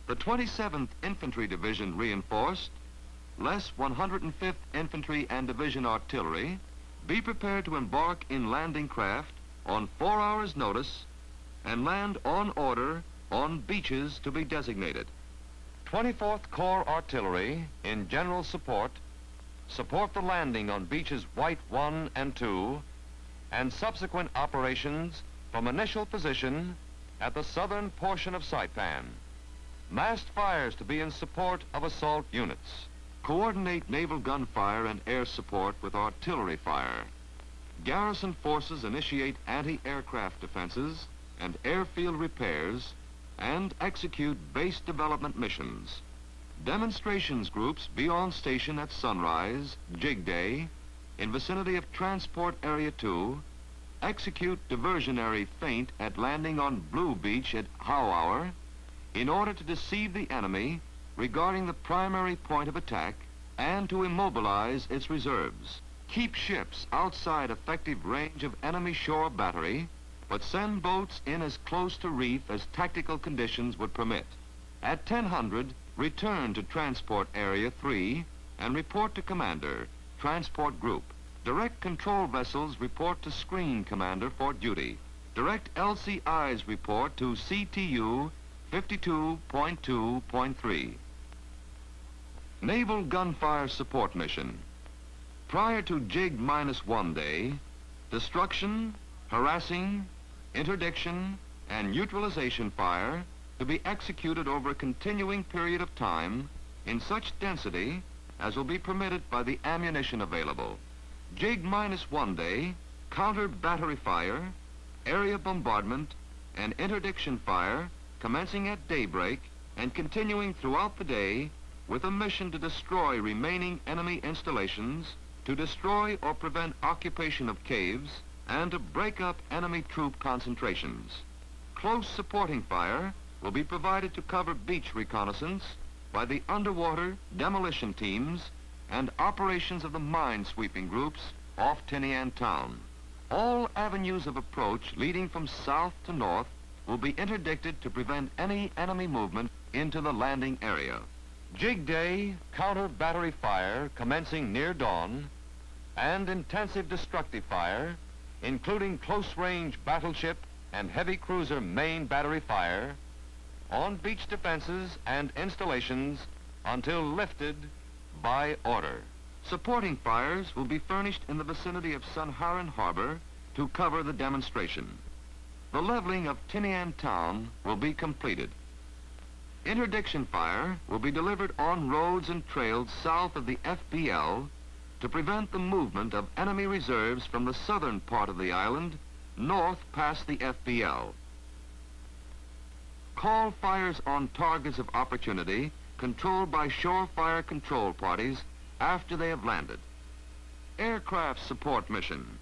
The 27th Infantry Division reinforced, less 105th Infantry and Division Artillery, be prepared to embark in landing craft on 4 hours' notice and land on order on beaches to be designated. 24th Corps Artillery, in general support the landing on beaches White 1 and 2 and subsequent operations from initial position at the southern portion of Saipan. Massed fires to be in support of assault units. Coordinate naval gunfire and air support with artillery fire. Garrison forces initiate anti-aircraft defenses and airfield repairs and execute base development missions. Demonstrations groups be on station at sunrise, jig day, in vicinity of Transport Area 2, execute diversionary feint at landing on Blue Beach at How Hour in order to deceive the enemy regarding the primary point of attack and to immobilize its reserves. Keep ships outside effective range of enemy shore battery, but send boats in as close to reef as tactical conditions would permit. At 1000, return to Transport Area 3 and report to Commander, Transport Group. Direct control vessels report to Screen Commander for duty. Direct LCIs report to CTU 52.2.3. Naval Gunfire Support Mission. Prior to jig -1 day, destruction, harassing, interdiction, and neutralization fire to be executed over a continuing period of time in such density as will be permitted by the ammunition available. Jig -1 day, counter battery fire, area bombardment, and interdiction fire commencing at daybreak and continuing throughout the day with a mission to destroy remaining enemy installations, to destroy or prevent occupation of caves, and to break up enemy troop concentrations. Close supporting fire will be provided to cover beach reconnaissance by the underwater demolition teams and operations of the mine-sweeping groups off Tinian town. All avenues of approach leading from south to north will be interdicted to prevent any enemy movement into the landing area. Jig day, counter battery fire commencing near dawn, and intensive destructive fire, including close-range battleship and heavy cruiser main battery fire, on beach defenses and installations until lifted by order. Supporting fires will be furnished in the vicinity of Sunharan Harbor to cover the demonstration. The leveling of Tinian town will be completed. Interdiction fire will be delivered on roads and trails south of the FBL to prevent the movement of enemy reserves from the southern part of the island north past the FBL. Call fires on targets of opportunity controlled by shore fire control parties after they have landed. Aircraft support mission.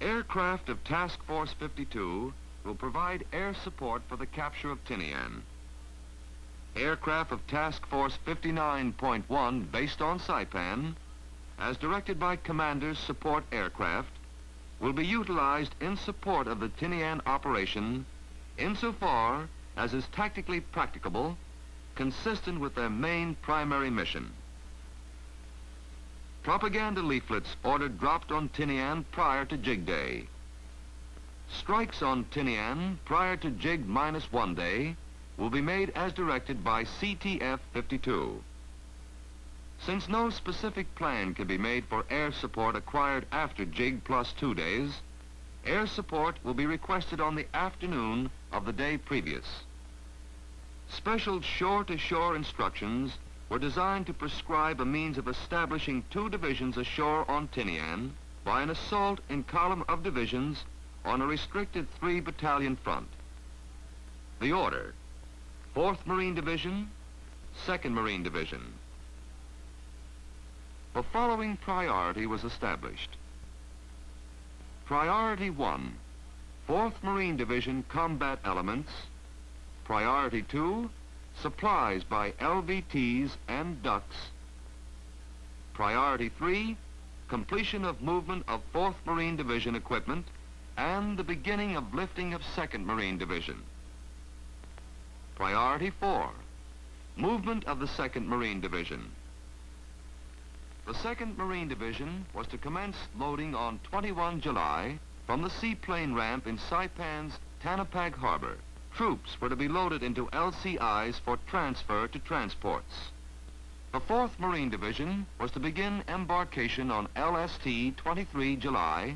Aircraft of Task Force 52 will provide air support for the capture of Tinian. Aircraft of Task Force 59.1 based on Saipan, as directed by Commander's support aircraft, will be utilized in support of the Tinian operation insofar as is tactically practicable, consistent with their main primary mission. Propaganda leaflets ordered dropped on Tinian prior to jig day. Strikes on Tinian prior to jig -1 day will be made as directed by CTF 52. Since no specific plan can be made for air support acquired after jig +2 days, air support will be requested on the afternoon of the day previous. Special shore-to-shore instructions were designed to prescribe a means of establishing 2 divisions ashore on Tinian by an assault in column of divisions on a restricted 3-battalion front. The order: 4th Marine Division, 2nd Marine Division. The following priority was established. Priority 1, 4th Marine Division combat elements. Priority 2, supplies by LVTs and ducks. Priority 3, completion of movement of 4th Marine Division equipment and the beginning of lifting of 2nd Marine Division. Priority 4, movement of the 2nd Marine Division. The 2nd Marine Division was to commence loading on 21 July from the seaplane ramp in Saipan's CINCPAC Harbor. Troops were to be loaded into LCIs for transfer to transports. The 4th Marine Division was to begin embarkation on LST 23 July,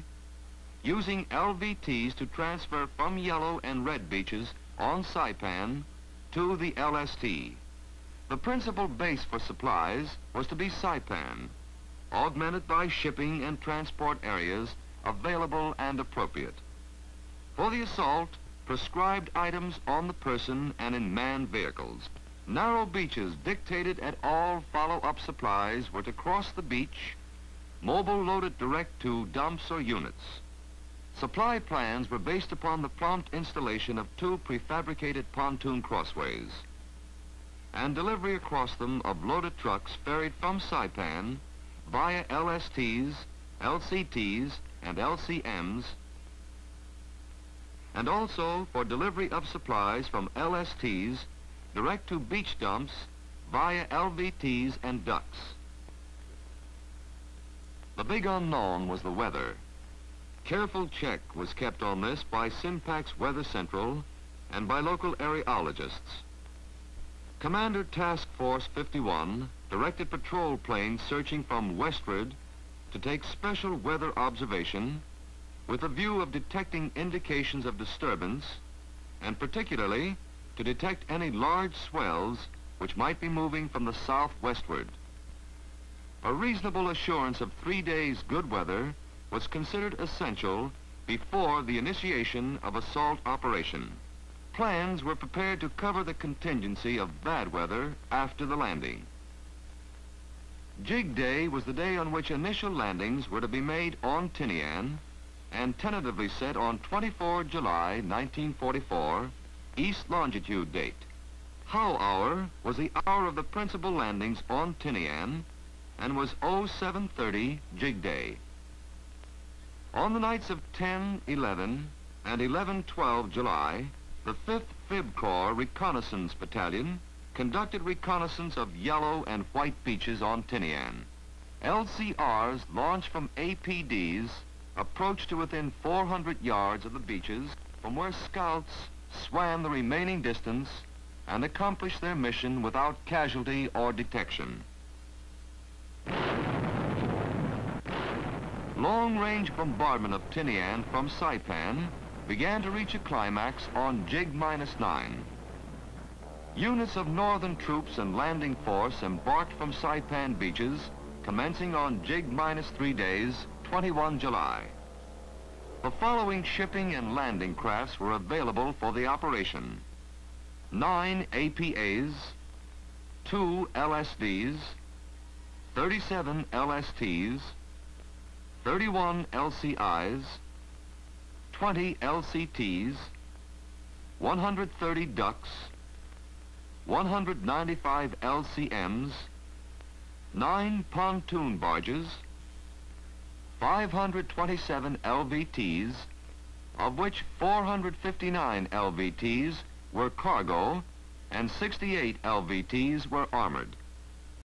using LVTs to transfer from yellow and red beaches on Saipan to the LST. The principal base for supplies was to be Saipan, augmented by shipping and transport areas available and appropriate. For the assault, prescribed items on the person and in manned vehicles. Narrow beaches dictated at all follow-up supplies were to cross the beach, mobile loaded direct to dumps or units. Supply plans were based upon the prompt installation of 2 prefabricated pontoon crossways and delivery across them of loaded trucks ferried from Saipan via LSTs, LCTs, and LCMs, and also for delivery of supplies from LSTs direct to beach dumps via LVTs and ducts. The big unknown was the weather. Careful check was kept on this by CINCPAC'S Weather Central and by local aerologists. Commander Task Force 51 directed patrol planes searching from westward to take special weather observation with a view of detecting indications of disturbance, and particularly to detect any large swells which might be moving from the southwestward. A reasonable assurance of 3 days good weather was considered essential before the initiation of assault operation. Plans were prepared to cover the contingency of bad weather after the landing. Jig Day was the day on which initial landings were to be made on Tinian, and tentatively set on 24 July 1944, east longitude date. Howe hour was the hour of the principal landings on Tinian and was 0730 Jig Day. On the nights of 10, 11, and 11-12 July, the 5th Fib Corps Reconnaissance Battalion conducted reconnaissance of yellow and white beaches on Tinian. LCRs launched from APDs approached to within 400 yards of the beaches, from where scouts swam the remaining distance and accomplished their mission without casualty or detection. Long-range bombardment of Tinian from Saipan began to reach a climax on Jig-9. Units of northern troops and landing force embarked from Saipan beaches, commencing on Jig-3 days, 21 July. The following shipping and landing crafts were available for the operation: 9 APAs, 2 LSDs, 37 LSTs, 31 LCIs, 20 LCTs, 130 ducks, 195 LCMs, 9 pontoon barges, 527 LVTs, of which 459 LVTs were cargo and 68 LVTs were armored.